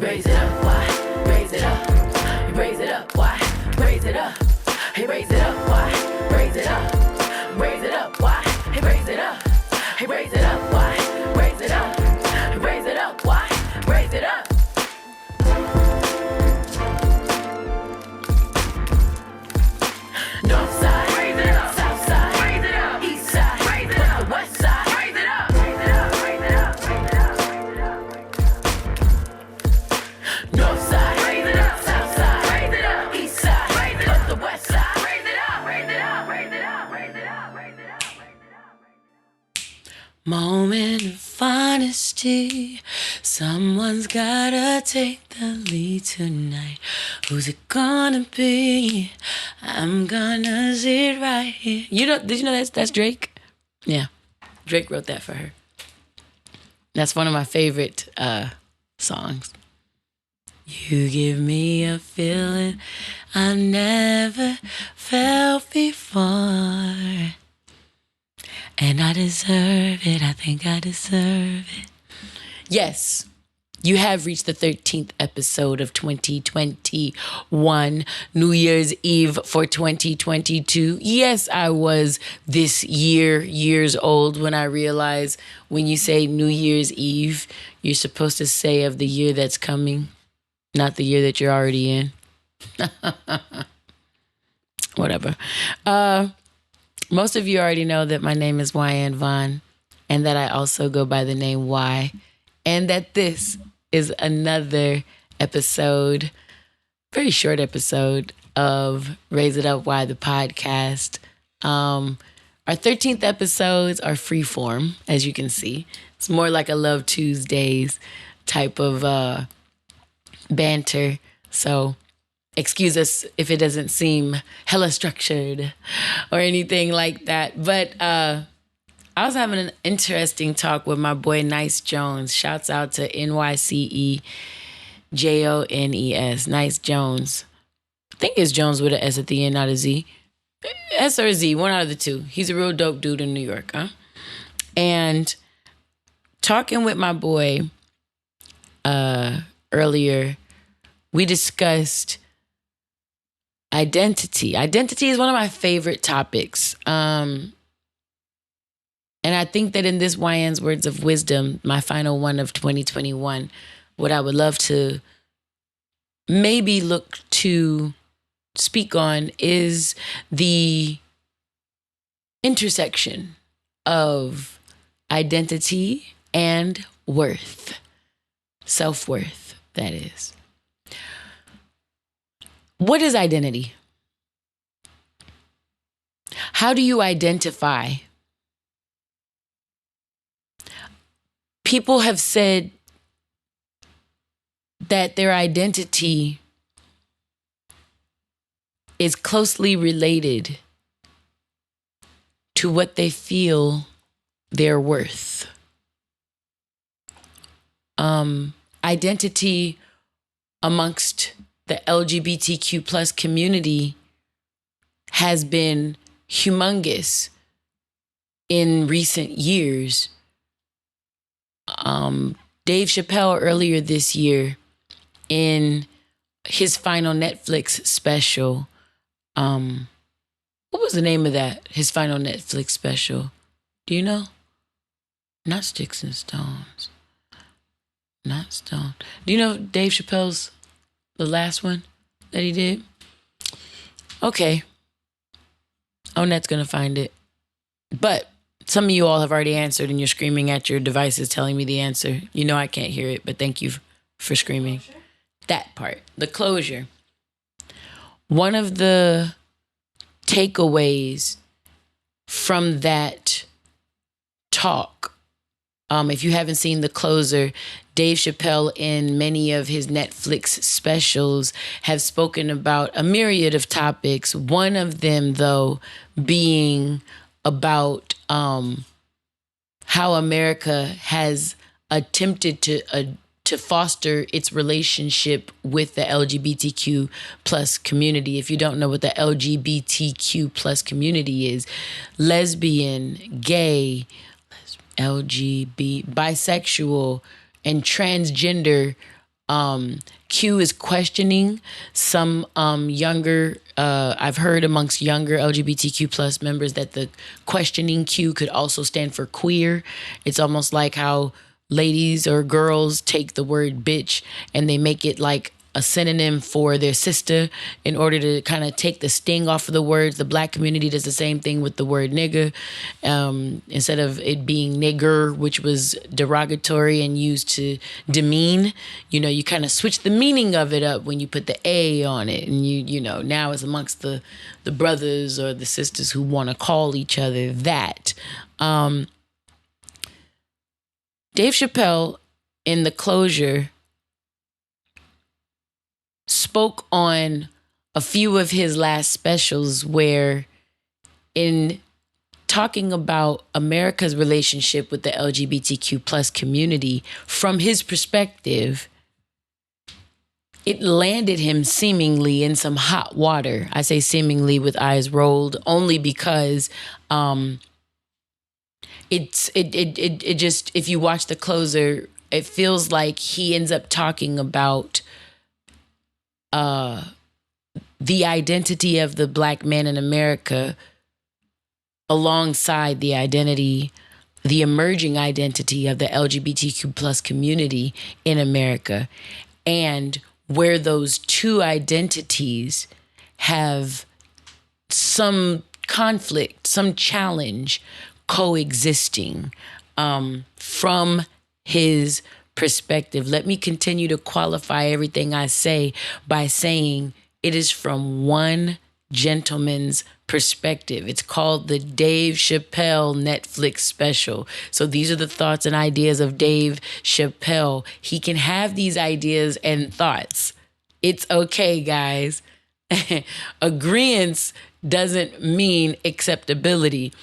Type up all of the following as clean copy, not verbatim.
raise it up, why? Raise it up. Raise it up, why? Raise it up. Hey, raise it up, why? Raise it up. Raise it up, why? Hey, raise it up. Hey, raise it up, why? Raise it up. Raise it up, why? Raise it up. North side, raise it up. South side, raise it up. East side, raise it up. West side, raise it up. Raise it up, raise it up, raise it up, raise it up, raise it up. North side, raise it up. South side, raise it up. East side, raise it up. The west side, raise it up. Raise it up, raise it up, raise it up, raise it up, raise it up. Moment of honesty. Someone's gotta take the lead tonight. Who's it gonna be? I'm gonna sit right here. Did you know that's Drake? Yeah. Drake wrote that for her. That's one of my favorite songs. You give me a feeling I never felt before. And I deserve it. I think I deserve it. Yes, you have reached the 13th episode of 2021, New Year's Eve for 2022. Yes, I was years old when I realized when you say New Year's Eve, you're supposed to say of the year that's coming, not the year that you're already in. Whatever. Most of you already know that my name is Wyann, and that I also go by the name Y, and that this is another episode, very short episode of Raise It Up Y, the podcast. Our 13th episodes are free form, as you can see. It's more like a Love Tuesdays type of banter. So excuse us if it doesn't seem hella structured or anything like that. But I was having an interesting talk with my boy Nice Jones. Shouts out to NYCE Jones. Nice Jones. I think it's Jones with an S at the end, not a Z. S or Z, one out of the two. He's a real dope dude in New York, huh? And talking with my boy earlier, we discussed identity. Identity is one of my favorite topics. And I think that in this Wyann's Words of Wisdom, my final one of 2021, what I would love to maybe look to speak on is the intersection of identity and worth. Self-worth, that is. What is identity? How do you identify? People have said that their identity is closely related to what they feel they're worth. Identity amongst the LGBTQ plus community has been humongous in recent years. Dave Chappelle earlier this year in his final Netflix special, what was the name of that? His final Netflix special. Do you know? Not Sticks and Stones. Not Stone. Do you know Dave Chappelle's, the last one that he did? Okay. Onette's going to find it. But some of you all have already answered and you're screaming at your devices telling me the answer. You know I can't hear it, but thank you for screaming. Closure? That part, the closure. One of the takeaways from that talk, if you haven't seen The Closer, Dave Chappelle in many of his Netflix specials have spoken about a myriad of topics. One of them, though, being about how America has attempted to foster its relationship with the LGBTQ plus community. If you don't know what the LGBTQ plus community is, lesbian, gay, LGBT, bisexual, and transgender Q is questioning some younger, I've heard amongst younger LGBTQ plus members that the questioning Q could also stand for queer. It's almost like how ladies or girls take the word bitch and they make it like a synonym for their sister in order to kind of take the sting off of the words. The black community does the same thing with the word nigger. Instead of it being nigger, which was derogatory and used to demean, you kind of switch the meaning of it up when you put the A on it. And now it's amongst the brothers or the sisters who want to call each other that. Dave Chappelle in The Closure spoke on a few of his last specials where, in talking about America's relationship with the LGBTQ plus community, from his perspective, it landed him seemingly in some hot water. I say seemingly with eyes rolled only because it just, if you watch The Closer, it feels like he ends up talking about the identity of the black man in America alongside the emerging identity of the LGBTQ plus community in America, and where those two identities have some conflict, some challenge coexisting from his perspective. Let me continue to qualify everything I say by saying it is from one gentleman's perspective. It's called the Dave Chappelle Netflix special. So these are the thoughts and ideas of Dave Chappelle. He can have these ideas and thoughts. It's okay, guys. Agreeance doesn't mean acceptability.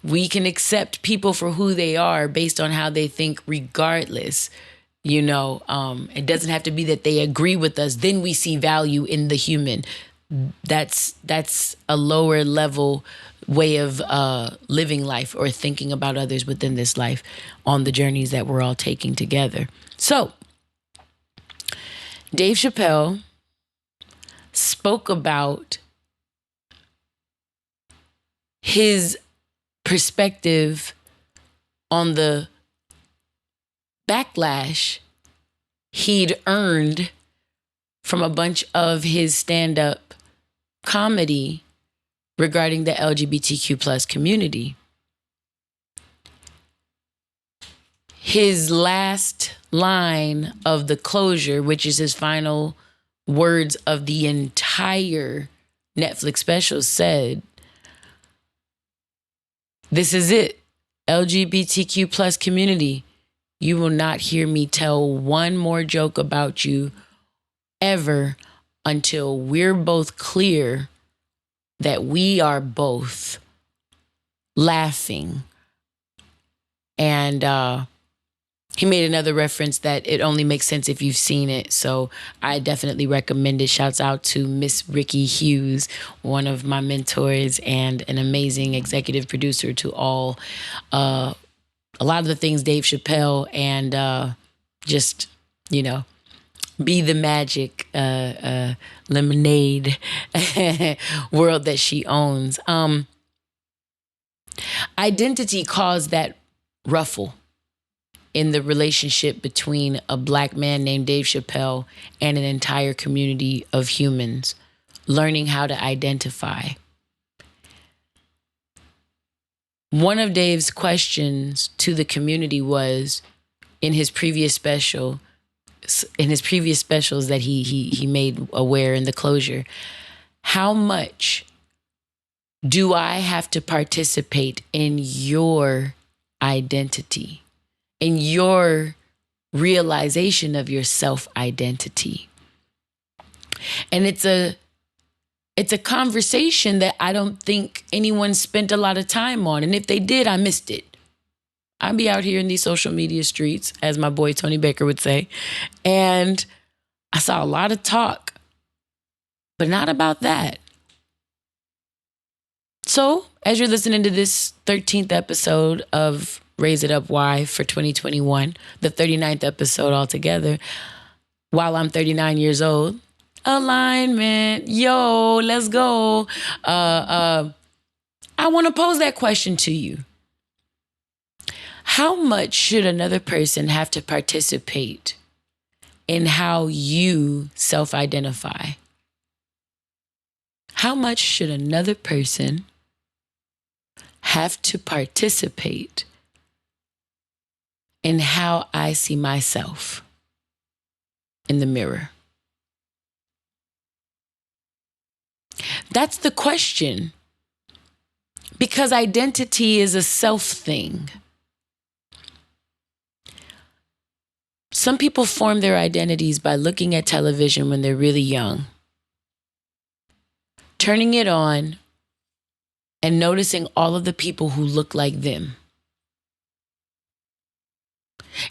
We can accept people for who they are based on how they think regardless. It doesn't have to be that they agree with us. Then we see value in the human. That's a lower level way of living life or thinking about others within this life on the journeys that we're all taking together. So, Dave Chappelle spoke about his perspective on the backlash he'd earned from a bunch of his stand-up comedy regarding the LGBTQ plus community. His last line of The Closure, which is his final words of the entire Netflix special, said, "This is it, LGBTQ plus community. You will not hear me tell one more joke about you ever until we're both clear that we are both laughing." And he made another reference that it only makes sense if you've seen it. So I definitely recommend it. Shouts out to Miss Ricky Hughes, one of my mentors and an amazing executive producer to all a lot of the things Dave Chappelle and just, Be the Magic lemonade world that she owns. Identity caused that ruffle in the relationship between a black man named Dave Chappelle and an entire community of humans learning how to identify. One of Dave's questions to the community was in his previous specials that he made aware in The Closure, how much do I have to participate in your identity, in your realization of your self-identity? And it's a conversation that I don't think anyone spent a lot of time on. And if they did, I missed it. I'd be out here in these social media streets, as my boy Tony Baker would say, and I saw a lot of talk, but not about that. So, as you're listening to this 13th episode of Raise It Up Why for 2021, the 39th episode altogether, while I'm 39 years old. Alignment. Yo, let's go. I want to pose that question to you. How much should another person have to participate in how you self-identify? How much should another person have to participate in how I see myself in the mirror? That's the question. Because identity is a self thing. Some people form their identities by looking at television when they're really young, turning it on, and noticing all of the people who look like them.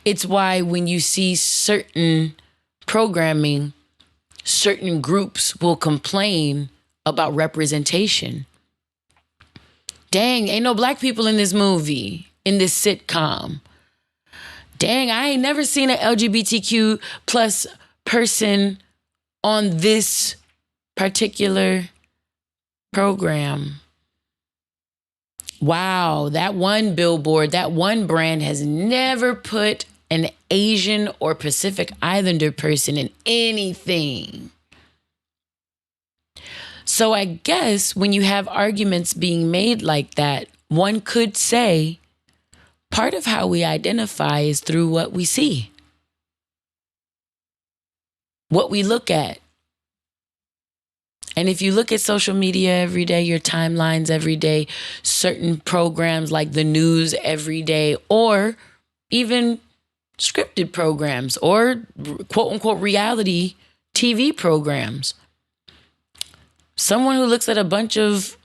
It's why when you see certain programming, certain groups will complain about representation. Dang, ain't no black people in this movie, in this sitcom. Dang, I ain't never seen an LGBTQ plus person on this particular program. Wow, that one billboard, that one brand has never put an Asian or Pacific Islander person in anything. So I guess when you have arguments being made like that, one could say part of how we identify is through what we see, what we look at. And if you look at social media every day, your timelines every day, certain programs like the news every day, or even scripted programs or quote unquote reality TV programs. Someone who looks at a bunch of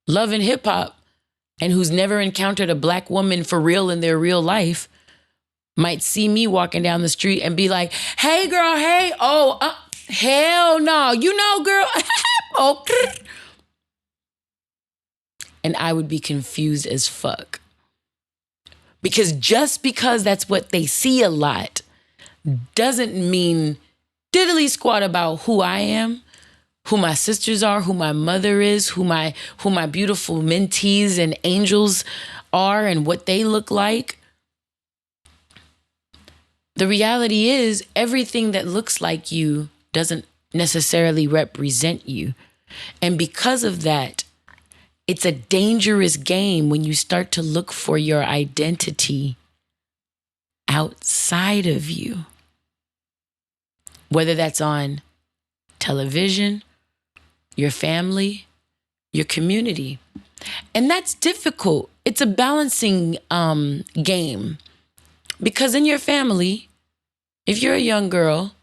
Love and Hip Hop and who's never encountered a black woman for real in their real life might see me walking down the street and be like, hey girl, hey, hell no, you know, girl. Oh. And I would be confused as fuck. Because just because that's what they see a lot doesn't mean diddly squat about who I am, who my sisters are, who my mother is, who my beautiful mentees and angels are and what they look like. The reality is everything that looks like you doesn't necessarily represent you. And because of that, it's a dangerous game when you start to look for your identity outside of you. Whether that's on television, your family, your community. And that's difficult. It's a balancing game. Because in your family, if you're a young girl,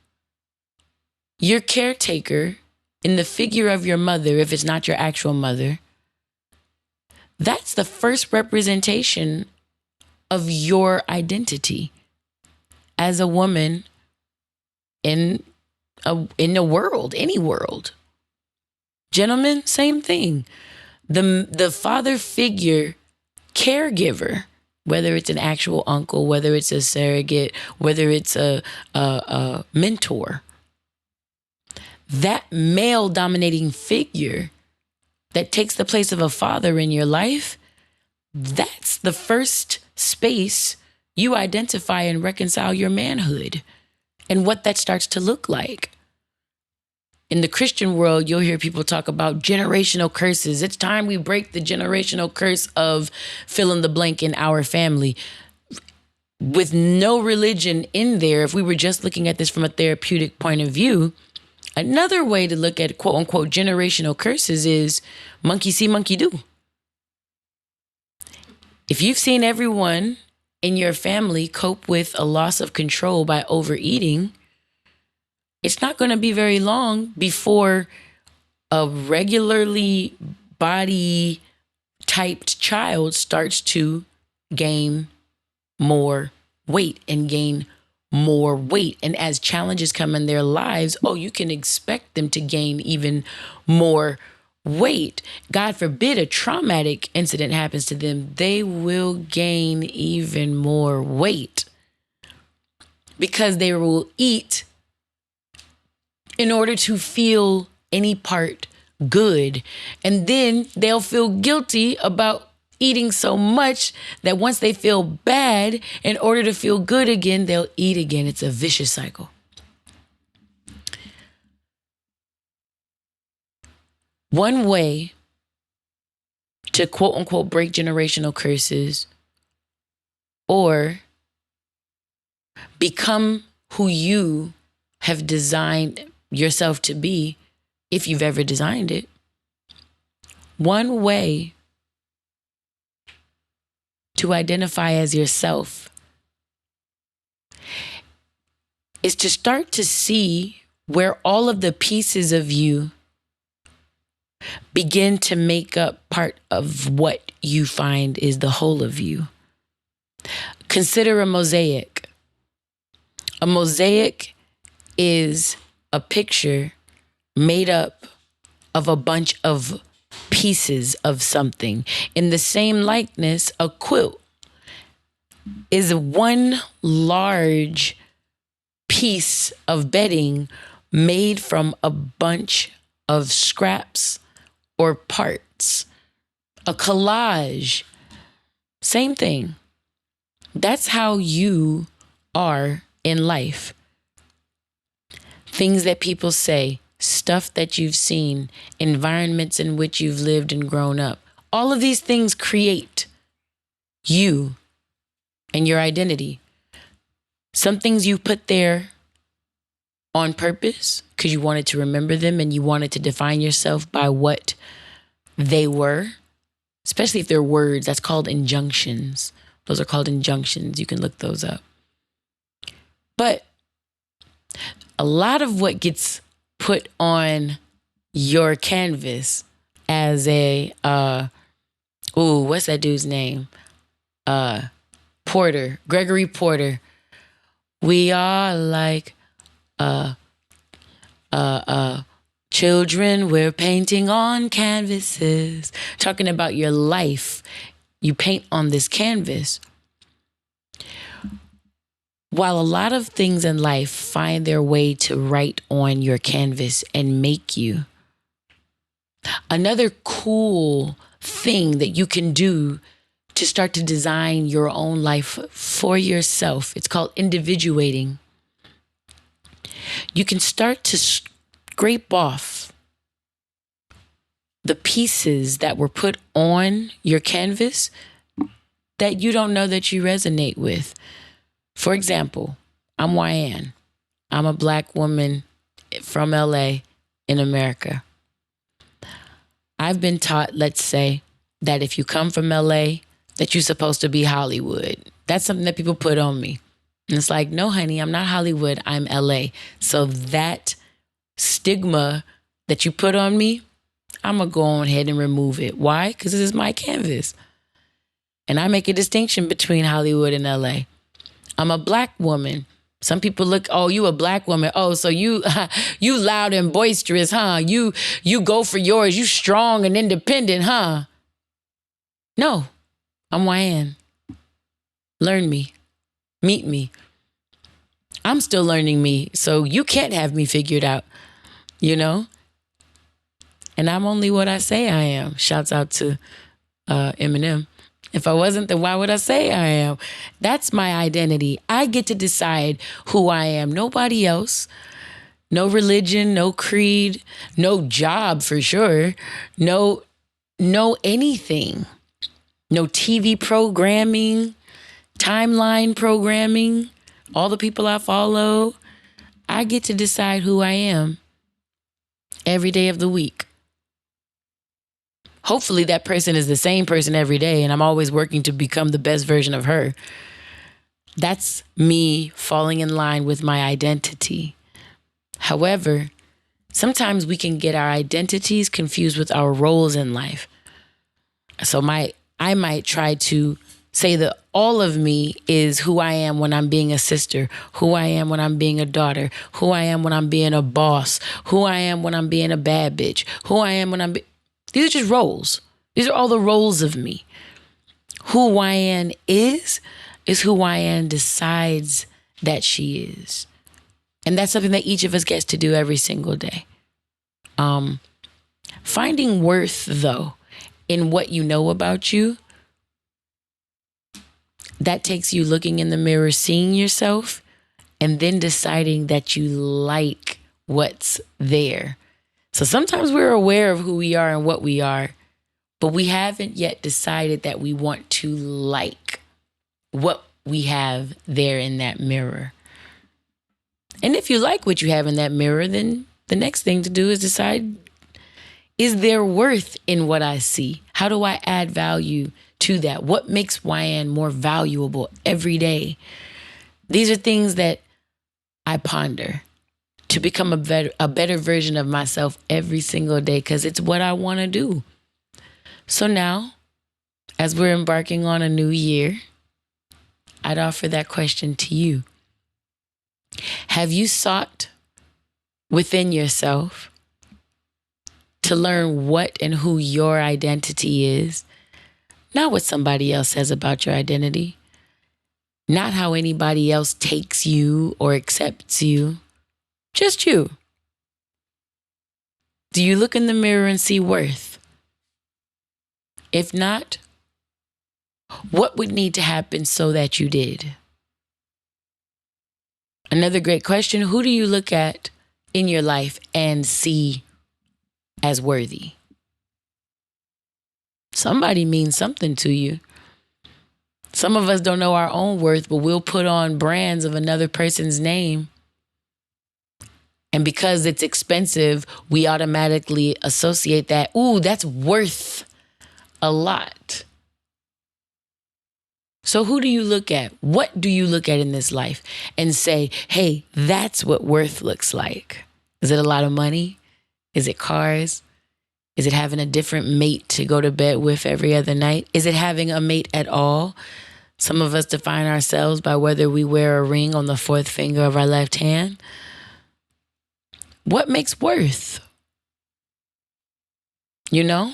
your caretaker in the figure of your mother, if it's not your actual mother, that's the first representation of your identity as a woman in the world, any world. Gentlemen, same thing. The father figure, caregiver, whether it's an actual uncle, whether it's a surrogate, whether it's a mentor, that male dominating figure that takes the place of a father in your life, that's the first space you identify and reconcile your manhood and what that starts to look like. In the Christian world, you'll hear people talk about generational curses. It's time we break the generational curse of fill in the blank in our family. With no religion in there, if we were just looking at this from a therapeutic point of view, another way to look at quote unquote generational curses is monkey see, monkey do. If you've seen everyone in your family cope with a loss of control by overeating, it's not going to be very long before a regularly body typed child starts to gain more weight and gain more weight. And as challenges come in their lives, you can expect them to gain even more weight. God forbid a traumatic incident happens to them, they will gain even more weight because they will eat in order to feel any part good. And then they'll feel guilty about eating so much that once they feel bad, in order to feel good again, they'll eat again. It's a vicious cycle. One way to quote unquote break generational curses or become who you have designed yourself to be, if you've ever designed it, one way to identify as yourself is to start to see where all of the pieces of you begin to make up part of what you find is the whole of you. Consider a mosaic. A mosaic is a picture made up of a bunch of pieces of something. In the same likeness, a quilt is one large piece of bedding made from a bunch of scraps or parts. A collage, same thing. That's how you are in life. Things that people say, stuff that you've seen, environments in which you've lived and grown up. All of these things create you and your identity. Some things you put there on purpose because you wanted to remember them and you wanted to define yourself by what they were, especially if they're words. That's called injunctions. Those are called injunctions. You can look those up. But a lot of what gets put on your canvas as a, what's that dude's name? Porter, Gregory Porter. We are like, children, we're painting on canvases. Talking about your life. You paint on this canvas. While a lot of things in life find their way to write on your canvas and make you, another cool thing that you can do to start to design your own life for yourself, it's called individuating. You can start to scrape off the pieces that were put on your canvas that you don't know that you resonate with. For example, I'm Wyann. I'm a Black woman from LA in America. I've been taught, let's say, that if you come from LA, that you're supposed to be Hollywood. That's something that people put on me. And it's like, no, honey, I'm not Hollywood. I'm LA. So that stigma that you put on me, I'm going to go on ahead and remove it. Why? Because this is my canvas. And I make a distinction between Hollywood and LA. I'm a Black woman. Some people look, oh, you a Black woman. Oh, so you you loud and boisterous, huh? You go for yours. You strong and independent, huh? No, I'm Wyann. Learn me. Meet me. I'm still learning me, so you can't have me figured out, you know? And I'm only what I say I am. Shouts out to Eminem. If I wasn't, then why would I say I am? That's my identity. I get to decide who I am. Nobody else. No religion, no creed, no job for sure. No anything. No TV programming, timeline programming, all the people I follow. I get to decide who I am every day of the week. Hopefully that person is the same person every day and I'm always working to become the best version of her. That's me falling in line with my identity. However, sometimes we can get our identities confused with our roles in life. So I might try to say that all of me is who I am when I'm being a sister, who I am when I'm being a daughter, who I am when I'm being a boss, who I am when I'm being a bad bitch, who I am when these are just roles. These are all the roles of me. Who Wyann is who Wyann decides that she is. And that's something that each of us gets to do every single day. Finding worth, though, in what you know about you, that takes you looking in the mirror, seeing yourself, and then deciding that you like what's there. So sometimes we're aware of who we are and what we are, but we haven't yet decided that we want to like what we have there in that mirror. And if you like what you have in that mirror, then the next thing to do is decide, is there worth in what I see? How do I add value to that? What makes Wyann more valuable every day? These are things that I ponder to become a better version of myself every single day, because it's what I want to do. So now, as we're embarking on a new year, I'd offer that question to you. Have you sought within yourself to learn what and who your identity is? Not what somebody else says about your identity. Not how anybody else takes you or accepts you. Just you. Do you look in the mirror and see worth? If not, what would need to happen so that you did? Another great question, who do you look at in your life and see as worthy? Somebody means something to you. Some of us don't know our own worth, but we'll put on brands of another person's name. And because it's expensive, we automatically associate that, ooh, that's worth a lot. So who do you look at? What do you look at in this life and say, hey, that's what worth looks like? Is it a lot of money? Is it cars? Is it having a different mate to go to bed with every other night? Is it having a mate at all? Some of us define ourselves by whether we wear a ring on the fourth finger of our left hand. What makes worth? You know?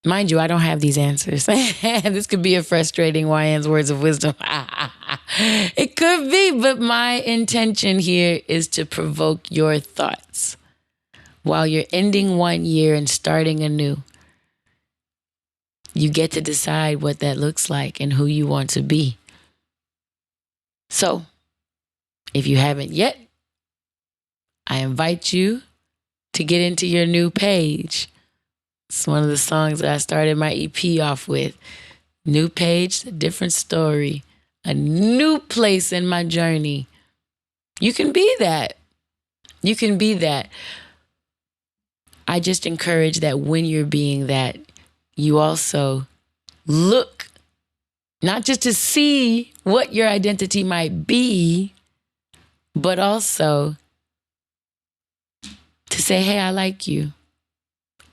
Mind you, I don't have these answers. This could be a frustrating Wyann's words of wisdom. It could be, but my intention here is to provoke your thoughts while you're ending one year and starting anew. You get to decide what that looks like and who you want to be. So, if you haven't yet, I invite you to get into your new page. It's one of the songs that I started my EP off with. New page, a different story, a new place in my journey. You can be that. You can be that. I just encourage that when you're being that, you also look, not just to see what your identity might be, but also to say, hey, I like you.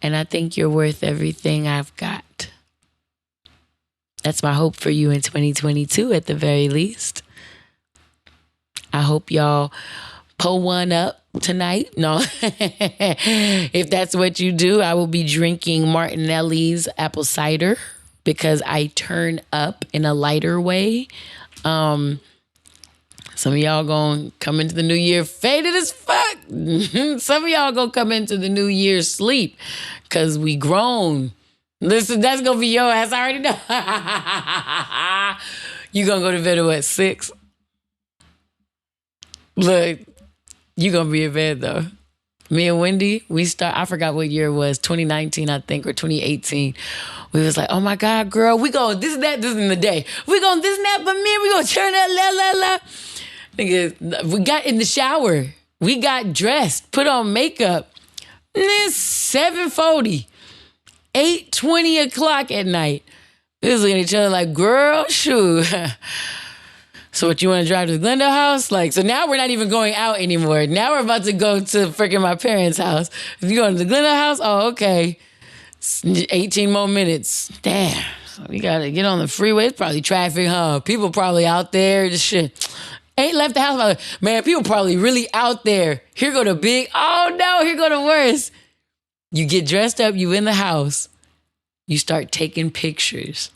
And I think you're worth everything I've got. That's my hope for you in 2022 at the very least. I hope y'all pull one up tonight. No, if that's what you do, I will be drinking Martinelli's apple cider because I turn up in a lighter way. Some of y'all gonna come into the new year faded as fuck. Some of y'all gonna come into the new year sleep because we grown. Listen, that's gonna be your ass. I already know. You gonna go to bed at what, 6? Look, you gonna be in bed though. Me and Wendy, I forgot what year it was, 2019, I think, or 2018. We was like, oh my God, girl, we going this and that, this in the day. We going this and that, but man, we gonna turn that, la, la, la. Nigga, we got in the shower. We got dressed, put on makeup. And then 7:40, 8:20 o'clock at night. We was looking at each other like, girl, shoot. So what, you want to drive to the Glendale house? Like, so now we're not even going out anymore. Now we're about to go to freaking my parents' house. If you going to the Glendale house, oh, okay. 18 more minutes. Damn. So we got to get on the freeway. It's probably traffic, huh? People probably out there. This shit. Ain't left the house. Man, people probably really out there. Here go the big. Oh, no. Here go the worst. You get dressed up. You in the house. You start taking pictures.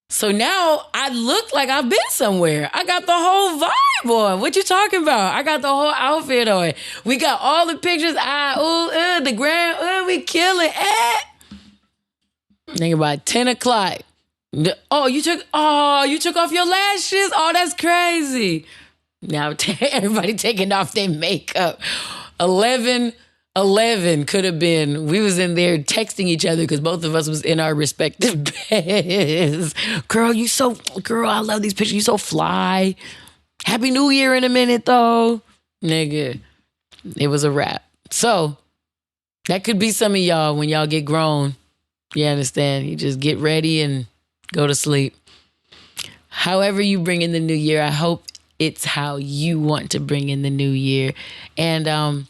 So now I look like I've been somewhere. I got the whole vibe on. What you talking about? I got the whole outfit on. We got all the pictures. The gram. We killing it. Nigga, about 10 o'clock. You took off your lashes? Oh, that's crazy. Now everybody taking off their makeup. 11 could have been, we was in there texting each other because both of us was in our respective beds. Girl, I love these pictures. You so fly. Happy New Year in a minute though. Nigga, it was a wrap. So that could be some of y'all when y'all get grown. You understand? You just get ready and go to sleep. However you bring in the new year, I hope it's how you want to bring in the new year. And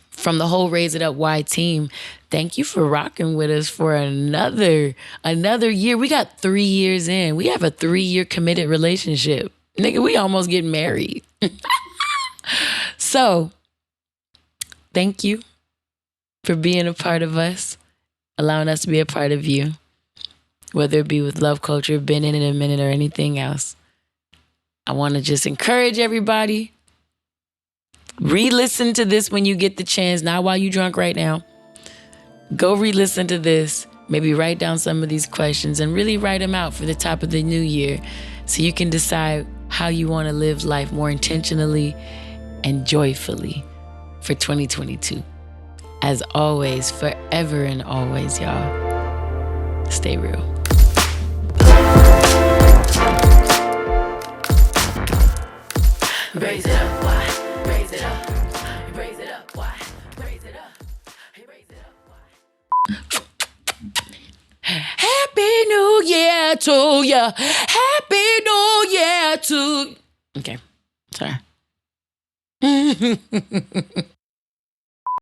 from the whole Raise It Up Y team, thank you for rocking with us for another year. We got 3 years in. We have a 3-year committed relationship. Nigga, we almost get married. So, thank you for being a part of us, allowing us to be a part of you, whether it be with Love Culture, Been In a Minute, or anything else. I want to just encourage everybody. Re-listen to this when you get the chance, not while you're drunk right now. Go re-listen to this. Maybe write down some of these questions and really write them out for the top of the new year so you can decide how you want to live life more intentionally and joyfully for 2022. As always, forever and always, y'all, stay real. Raise it up, why? Raise it up. Raise it up, why? Raise it up. Raise it up, why? Happy New Year to ya. Happy New Year to... Okay, sorry.